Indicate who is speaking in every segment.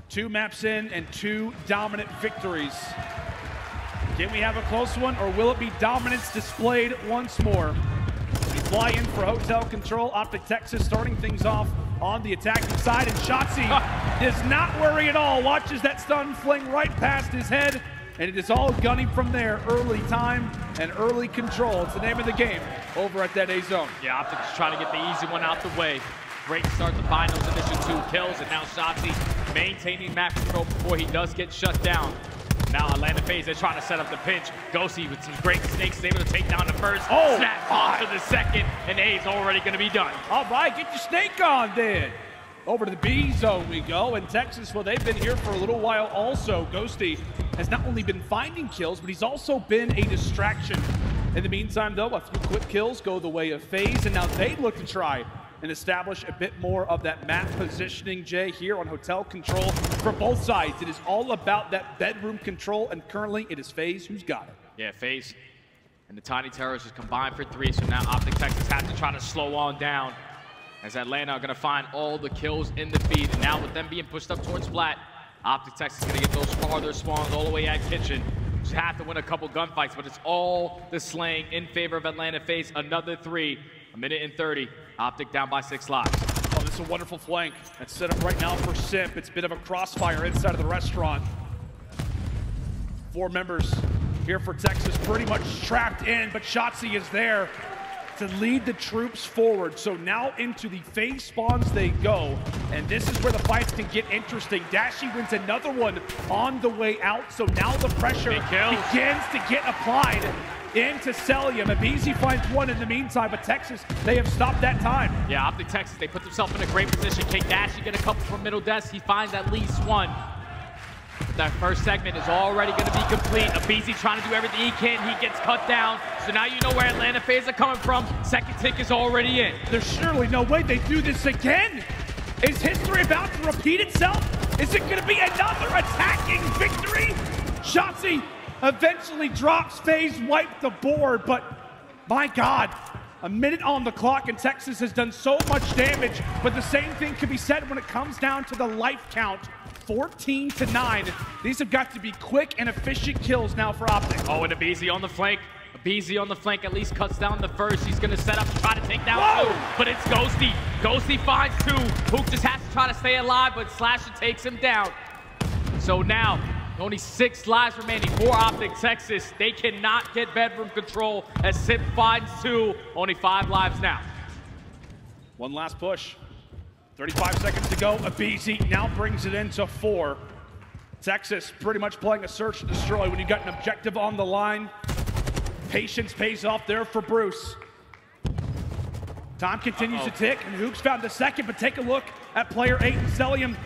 Speaker 1: 2 maps in and 2 dominant victories. Can we have a close one, or will it be dominance displayed once more? We fly in for hotel control. Optic Texas starting things off on the attacking side, and shotzzy does not worry at all. Watches that stun fling right past his head, and it is all gunning from there. Early time and early control. It's the name of the game over at that A zone.
Speaker 2: Yeah, Optic is trying to get the easy one out the way. Great start to find those initial 2 kills, and now shotzzy maintaining map control before he does get shut down. Now Atlanta FaZe, they're trying to set up the pinch. Ghosty with some great snakes is able to take down the first. Snap on to the second, and A's already going to be done.
Speaker 1: All right, get your snake on then. Over to the B zone we go, and Texas, well, they've been here for a little while also. Ghosty has not only been finding kills, but he's also been a distraction. In the meantime, though, a few quick kills go the way of FaZe, and now they look to try and establish a bit more of that map positioning, Jay, here on hotel control for both sides. It is all about that bedroom control, and currently it is FaZe who's got it.
Speaker 2: Yeah, FaZe and the Tiny Terrors just combined for 3, so now Optic Texas has to try to slow on down, as Atlanta are going to find all the kills in the feed. And now with them being pushed up towards flat, Optic Texas is going to get those farther spawns all the way at kitchen. Just have to win a couple gunfights, but it's all the slaying in favor of Atlanta FaZe. Another 3, 1:30. Optic down by 6 lives.
Speaker 1: Oh, this is a wonderful flank. That's set up right now for Simp. It's a bit of a crossfire inside of the restaurant. 4 members here for Texas pretty much trapped in, but shotzzy is there to lead the troops forward. So now into the FaZe spawns they go, and this is where the fights can get interesting. Dashy wins another one on the way out, so now the pressure begins to get applied into cellium. abezy finds one in the meantime, but Texas, they have stopped that time.
Speaker 2: Yeah, Optic Texas, they put themselves in a great position. Can Dashy get a couple from middle desk? He finds at least one. That first segment is already going to be complete. abezy trying to do everything he can. He gets cut down. So now you know where Atlanta FaZe are coming from. Second tick is already in.
Speaker 1: There's surely no way they do this again. Is history about to repeat itself? Is it going to be another attacking victory? shotzzy eventually drops. FaZe wiped the board, but my God, a minute on the clock and Texas has done so much damage, but the same thing can be said when it comes down to the life count. 14-9. These have got to be quick and efficient kills now for Optic.
Speaker 2: Oh, and abezy on the flank. abezy on the flank at least cuts down the first. He's going to set up to try to take down 2, but it's Ghosty. Ghosty finds 2. Huke just has to try to stay alive, but Slasher takes him down. So now, only 6 lives remaining for Optic Texas. They cannot get bedroom control as Simp finds 2. Only 5 lives now.
Speaker 1: One last push. 35 seconds to go. abezy now brings it into 4. Texas pretty much playing a search and destroy when you got an objective on the line. Patience pays off there for Bruce. Time continues to tick, and Huke's found the second, but take a look at player 8 in cellium.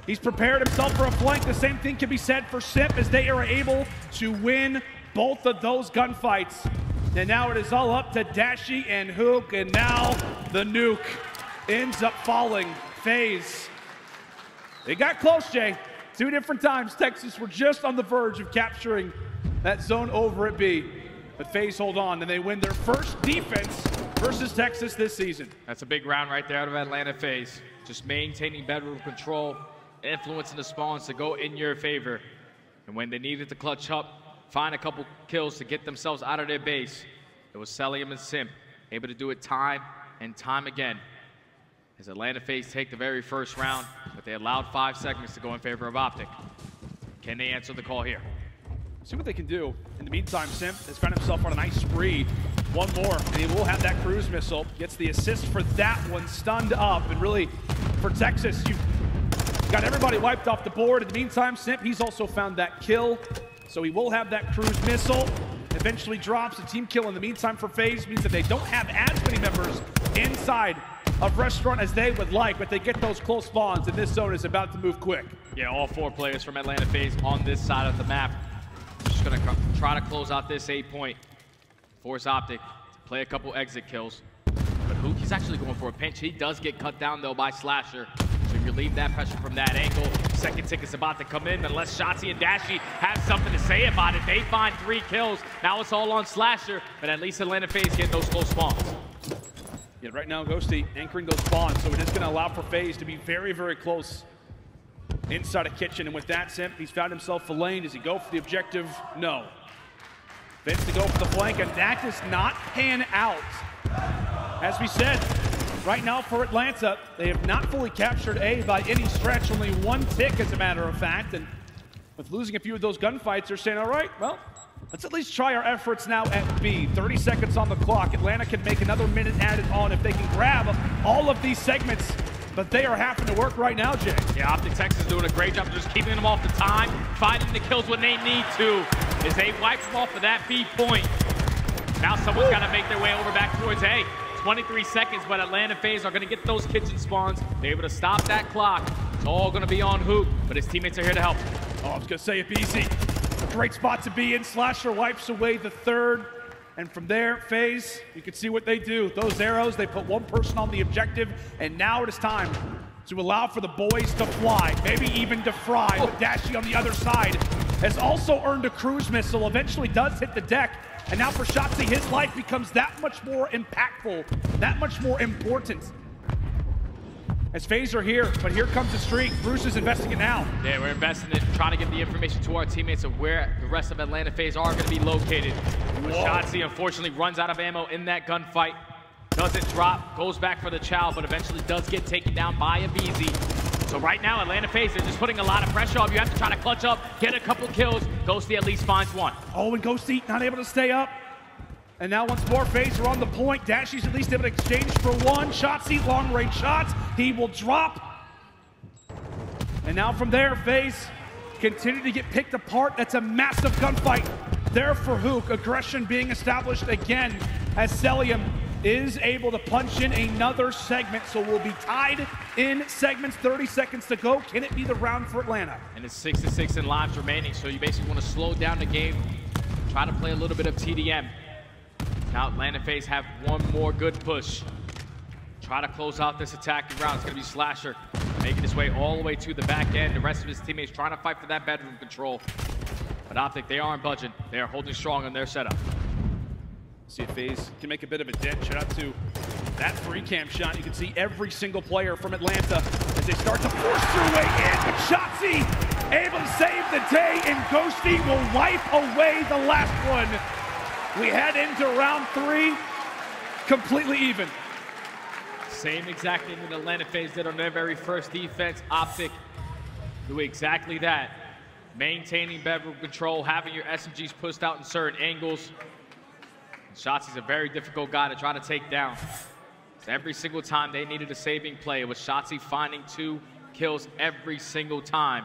Speaker 1: He's prepared himself for a flank. The same thing can be said for Simp as they are able to win both of those gunfights. And now it is all up to Dashy and Huke, and now the nuke ends up falling. FaZe. They got close, Jay. 2 different times. Texas were just on the verge of capturing that zone over at B. But FaZe hold on, and they win their first defense versus Texas this season.
Speaker 2: That's a big round right there out of Atlanta FaZe. Just maintaining bedroom control, influencing the spawns to go in your favor. And when they needed to clutch up, find a couple kills to get themselves out of their base, it was cellium and Simp able to do it time and time again. As Atlanta FaZe take the very first round, but they allowed 5 seconds to go in favor of Optic. Can they answer the call here?
Speaker 1: See what they can do. In the meantime, Simp has found himself on a nice spree. One more, and he will have that cruise missile. Gets the assist for that one, stunned up. And really, for Texas, you've got everybody wiped off the board. In the meantime, Simp, he's also found that kill. So he will have that cruise missile. Eventually drops a team kill. In the meantime, for FaZe, means that they don't have as many members inside of restaurant as they would like, but they get those close spawns, and this zone is about to move quick.
Speaker 2: Yeah, all 4 players from Atlanta FaZe on this side of the map. Just gonna try to close out this 8-point. Force Optic to play a couple exit kills. But Huke, he's actually going for a pinch. He does get cut down though by Slasher. So you relieve that pressure from that angle. Second tick is about to come in, unless shotzzy and Dashy have something to say about it. They find 3 kills. Now it's all on Slasher, but at least Atlanta FaZe getting those close spawns.
Speaker 1: Yeah, right now Ghosty anchoring those spawns, so it is going to allow for FaZe to be very, very close inside a kitchen, and with that, Simp, he's found himself filleted. Does he go for the objective? No. Vince to go for the flank, and that does not pan out. As we said, right now for Atlanta, they have not fully captured A by any stretch, only one tick as a matter of fact, and with losing a few of those gunfights, they're saying, all right, well, let's at least try our efforts now at B. 30 seconds on the clock. Atlanta can make another minute added on if they can grab all of these segments, but they are having to work right now, Jay.
Speaker 2: Yeah, Optic Texas is doing a great job of just keeping them off the time, finding the kills when they need to, as they wipe them off of that B point. Now someone's got to make their way over back towards A. 23 seconds, but Atlanta FaZe are going to get those kitchen spawns. They're able to stop that clock. It's all going to be on huke, but his teammates are here to help.
Speaker 1: Oh, I was going to say abezy. A great spot to be in. Slasher wipes away the third. And from there, FaZe, you can see what they do. Those arrows, they put one person on the objective, and now it is time to allow for the boys to fly, maybe even to fry. But Dashy on the other side has also earned a cruise missile, eventually does hit the deck. And now for shotzzy, his life becomes that much more impactful, that much more important. As FaZe are here, but here comes the streak. Bruce is investing it now.
Speaker 2: Yeah, we're investing it, trying to get the information to our teammates of where the rest of Atlanta FaZe are going to be located. But shotzzy, unfortunately, runs out of ammo in that gunfight. Doesn't drop, goes back for the chow, but eventually does get taken down by abezy. So right now, Atlanta FaZe, they're just putting a lot of pressure on. You have to try to clutch up, get a couple kills. Ghosty at least finds one.
Speaker 1: Oh, and Ghosty not able to stay up. And now once more, FaZe are on the point. Dashy's at least able to exchange for one. shotzzy, long range shots. He will drop. And now from there, FaZe continue to get picked apart. That's a massive gunfight there for huke. Aggression being established again as cellium is able to punch in another segment. So we'll be tied in segments, 30 seconds to go. Can it be the round for Atlanta?
Speaker 2: And it's 6-6 in lives remaining. So you basically want to slow down the game, try to play a little bit of TDM. Now Atlanta FaZe have one more good push. Try to close out this attacking round. It's going to be Slasher making his way all the way to the back end. The rest of his teammates trying to fight for that bedroom control. But Optic, they aren't budging. They are holding strong on their setup.
Speaker 1: See if FaZe can make a bit of a dent. Shout out to that free cam shot. You can see every single player from Atlanta as they start to force their way in. But shotzzy able to save the day, and Ghosty will wipe away the last one. We head into round 3 completely even.
Speaker 2: Same exact thing that Atlanta FaZe did on their very first defense. Optic do exactly that. Maintaining bedroom control, having your SMGs pushed out in certain angles. shotzzy's a very difficult guy to try to take down. So every single time they needed a saving play, it was shotzzy finding 2 kills every single time.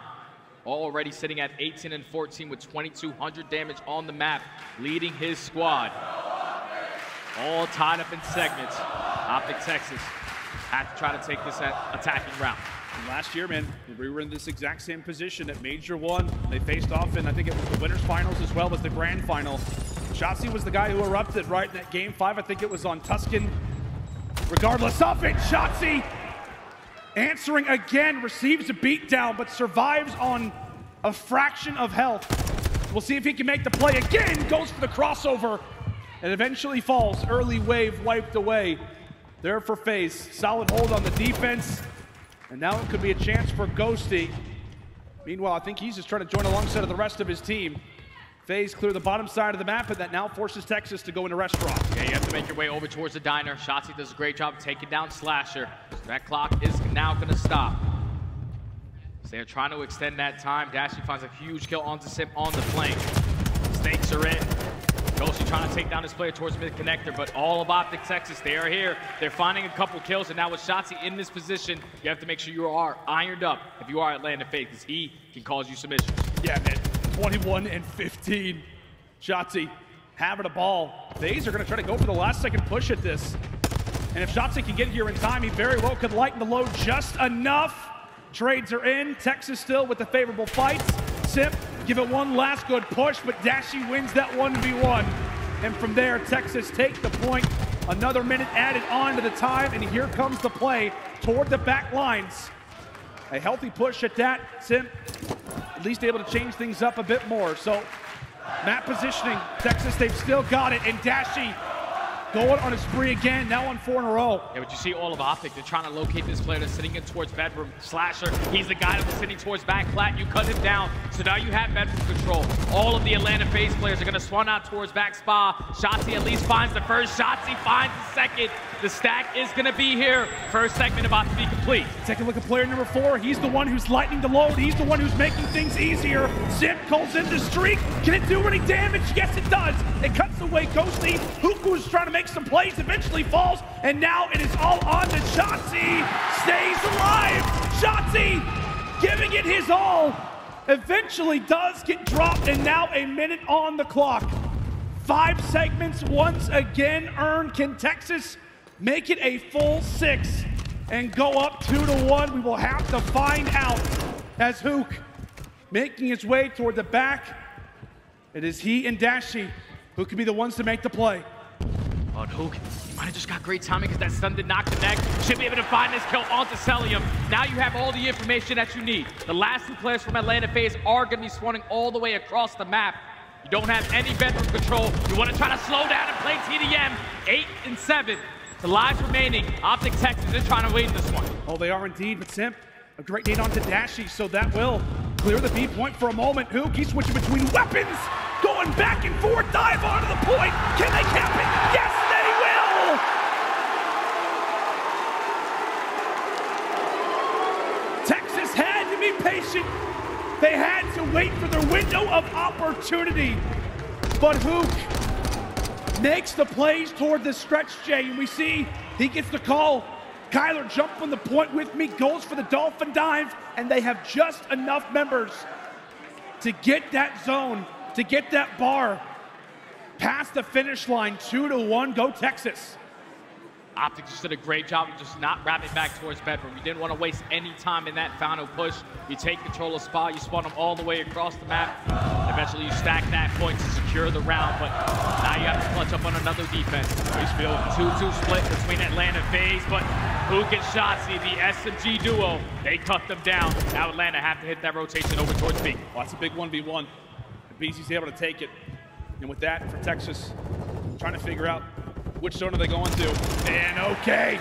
Speaker 2: Already sitting at 18 and 14 with 2,200 damage on the map, leading his squad. All tied up in segments. Optic Texas had to try to take this attacking round.
Speaker 1: And last year, man, we were in this exact same position at Major 1. They faced off in, I think it was the winners finals as well as the grand final. shotzzy was the guy who erupted right in that game 5. I think it was on Tuscan. Regardless of it, shotzzy answering again, receives a beatdown, but survives on a fraction of health. We'll see if he can make the play again, goes for the crossover, and eventually falls. Early wave wiped away there for FaZe. Solid hold on the defense, and now it could be a chance for Ghosty. Meanwhile, I think he's just trying to join alongside of the rest of his team. FaZe clear the bottom side of the map, and that now forces Texas to go into restaurant.
Speaker 2: Yeah, you have to make your way over towards the diner. shotzzy does a great job of taking down Slasher. So that clock is now going to stop. So they're trying to extend that time. Dashy finds a huge kill onto Simp on the flank. Snakes are in. Ghosty trying to take down his player towards mid-connector, but all of Optic Texas, they are here. They're finding a couple kills, and now with shotzzy in this position, you have to make sure you are ironed up if you are Atlanta FaZe, because he can cause you some issues.
Speaker 1: Yeah, man. 21 and 15. shotzzy having a ball. FaZe are going to try to go for the last second push at this. And if shotzzy can get here in time, he very well could lighten the load just enough. Trades are in. Texas still with the favorable fights. Simp give it one last good push, but Dashy wins that 1v1. And from there, Texas take the point. Another minute added on to the time, and here comes the play toward the back lines. A healthy push at that. Simp at least able to change things up a bit more. So map positioning, Texas, they've still got it, and Dashy going on a spree again, now on 4 in a row.
Speaker 2: Yeah, but you see all of Optic. They're trying to locate this player that's sitting in towards bedroom. Slasher, he's the guy that was sitting towards back flat. You cut him down, so now you have bedroom control. All of the Atlanta FaZe players are going to swan out towards back spa. shotzzy at least finds the first. shotzzy finds the second. The stack is going to be here. First segment about to be complete.
Speaker 1: Take a look at player number 4. He's the one who's lightning the load. He's the one who's making things easier. Simp calls in the streak. Can it do any damage? Yes, it does. It cuts away Ghosty. huke, who's trying to make some plays, eventually falls, and now it is all on to shotzzy. Stays alive. shotzzy giving it his all. Eventually does get dropped, and now a minute on the clock. 5 segments once again earned. Can Texas make it a full 6 and go up 2-1? We will have to find out as huke making his way toward the back. It is he and Dashy who could be the ones to make the play.
Speaker 2: Oh, huke, you might have just got great timing because that stun did not connect. Should be able to find this kill onto cellium. Now you have all the information that you need. The last 2 players from Atlanta FaZe are going to be swanning all the way across the map. You don't have any bedroom control. You want to try to slow down and play TDM. 8 and 7. The lives remaining. Optic Texas is trying to win this one.
Speaker 1: Oh, they are indeed, but Simp, a great nade onto Dashy, so that will clear the B point for a moment. huke, he's switching between weapons, going back and forth, dive onto the point. Can they cap it? Yes, they will! Texas had to be patient. They had to wait for their window of opportunity, but huke makes the plays toward the stretch J, and we see he gets the call. Kyler jumped from the point with me, goes for the dolphin dive, and they have just enough members to get that zone, to get that bar past the finish line. 2-1, go Texas.
Speaker 2: Optic just did a great job of just not wrapping back towards bedroom. You didn't want to waste any time in that final push. You take control of spot, you spawn them all the way across the map. Eventually you stack that point to secure the round, but now you have to clutch up on another defense. We feel 2-2 split between Atlanta FaZe, but huke and shotzzy, the SMG duo, they cut them down. Now Atlanta have to hit that rotation over towards B.
Speaker 1: Well, that's a big 1v1. abezy's able to take it. And with that, for Texas, trying to figure out which zone are they going to? And okay,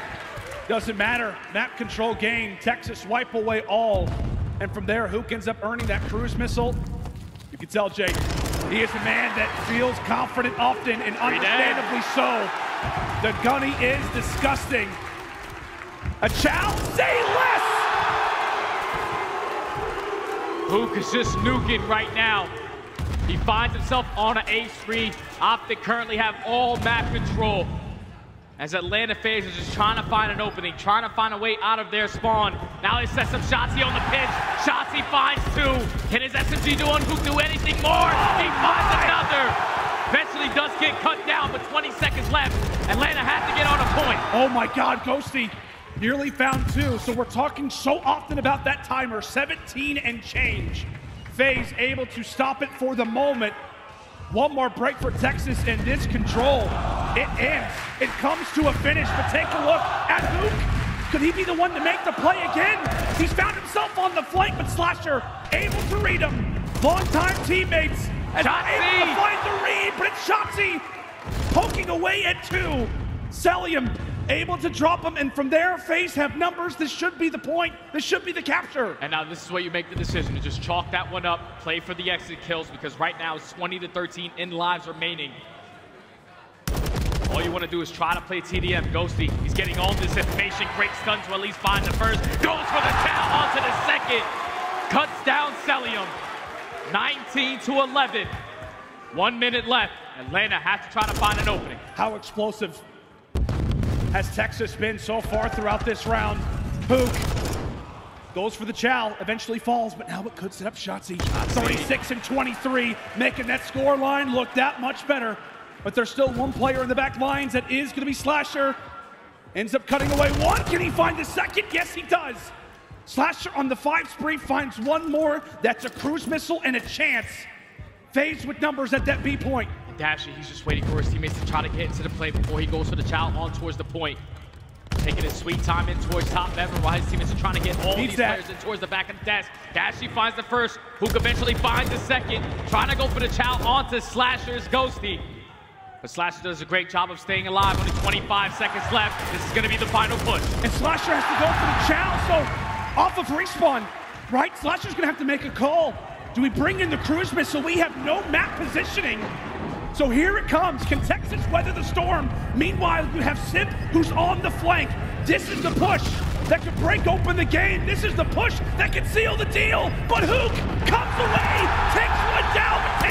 Speaker 1: doesn't matter. Map control game. Texas wipe away all. And from there, huke ends up earning that cruise missile. You can tell, Jake, he is a man that feels confident often, and understandably so. The gunny is disgusting. A chow, say less!
Speaker 2: huke is just nuking right now. He finds himself on an A spree. Optic currently have all map control. As Atlanta FaZe is just trying to find an opening, trying to find a way out of their spawn. Now he sets up shotzzy on the pitch. shotzzy finds 2. Can his SMG do on huke do anything more? He finds another. Eventually does get cut down, but 20 seconds left. Atlanta has to get on a point.
Speaker 1: Oh my God, Ghosty nearly found 2. So we're talking so often about that timer, 17 and change. FaZe able to stop it for the moment. One more break for Texas, and this control, it ends. It comes to a finish, but take a look at huke. Could he be the one to make the play again? He's found himself on the flank, but Slasher able to read him. Longtime teammates, and not able to find the read, but it's shotzzy poking away at 2. cellium able to drop him, and from there, FaZe have numbers. This should be the point. This should be the capture.
Speaker 2: And now this is where you make the decision to just chalk that one up, play for the exit kills, because right now it's 20-13 in lives remaining. All you want to do is try to play TDM. Ghosty, he's getting all this information. Great stun to at least find the first. Goes for the towel onto the second. Cuts down cellium. 19-11. 1 minute left. Atlanta has to try to find an opening.
Speaker 1: How explosive has Texas been so far throughout this round? huke goes for the chow, eventually falls, but now it could set up shotzzy. 36 and 23, making that score line look that much better. But there's still one player in the back lines that is going to be Slasher. Ends up cutting away 1. Can he find the second? Yes, he does. Slasher on the 5 spree finds 1 more. That's a cruise missile and a chance. FaZe with numbers at that B point.
Speaker 2: Dashy, he's just waiting for his teammates to try to get into the play before he goes for the chow on towards the point. Taking his sweet time in towards top bedroom while his teammates are trying to get all these players in towards the back of the desk. Dashy finds the first. huke eventually finds the second. Trying to go for the chow onto Slasher's Ghosty. But Slasher does a great job of staying alive. Only 25 seconds left. This is going to be the final push.
Speaker 1: And Slasher has to go for the challenge, so off of respawn, right? Slasher's going to have to make a call. Do we bring in the cruise missile? We have no map positioning. So here it comes. Can Texas weather the storm? Meanwhile, you have Simp, who's on the flank. This is the push that could break open the game. This is the push that could seal the deal. But huke comes away, takes one down.